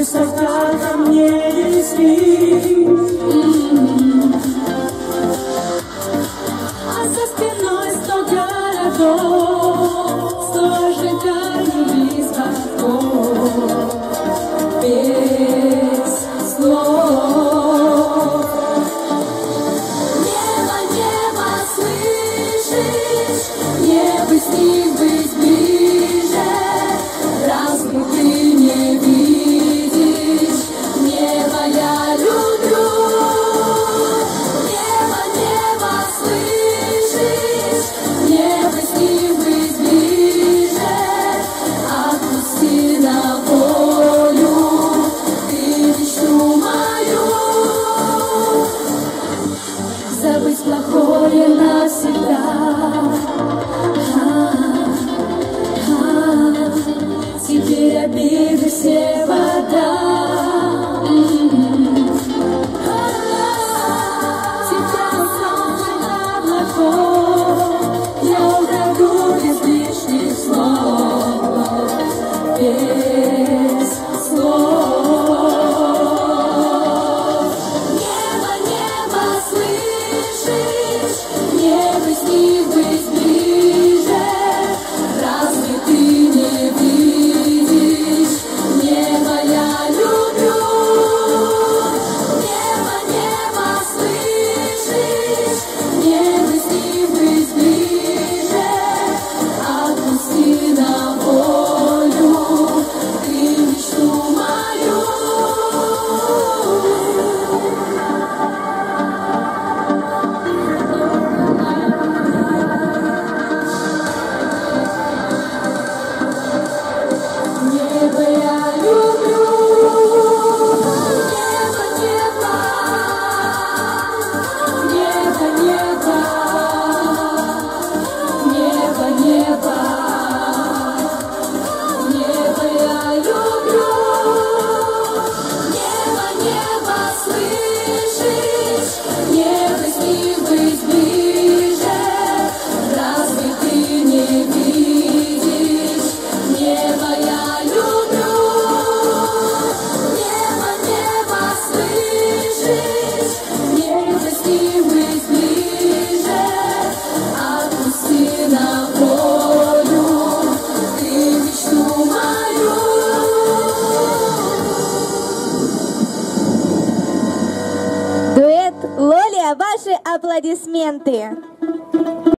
высока ко мне висит, а за спиной 100 городов, 100 ожиданий близко без слов. Небо, небо, слышишь? Не быть с ним, быть ближе. Разве ты не видишь? Небо я люблю. Небо, небо, слышишь? Не быть с ним, быть ближе. Отпусти на волю ты мечту мою. Забыть плохое навсегда. Теперь обиды все вода. Тебя снова облако. Я украду без лишних слов. Без слов. Небо, небо, слышишь? Не быть с ним, быть ближе. Разве ты не видишь? Небо я люблю. Небо, небо, слышишь? Не быть с ним, быть ближе. Отпусти на волю ты мечту мою. Небо я люблю. Небо, небо. Небо, небо. Небо, небо. Небо я люблю. Небо, небо, слышишь? Не быть с ним, быть ближе. Разве ты не видишь? Небо я люблю. Небо, небо, слышишь? Не быть с ним, быть ближе. Отпусти на волю ты мечту мою. Дуэт Лоли, ваши аплодисменты.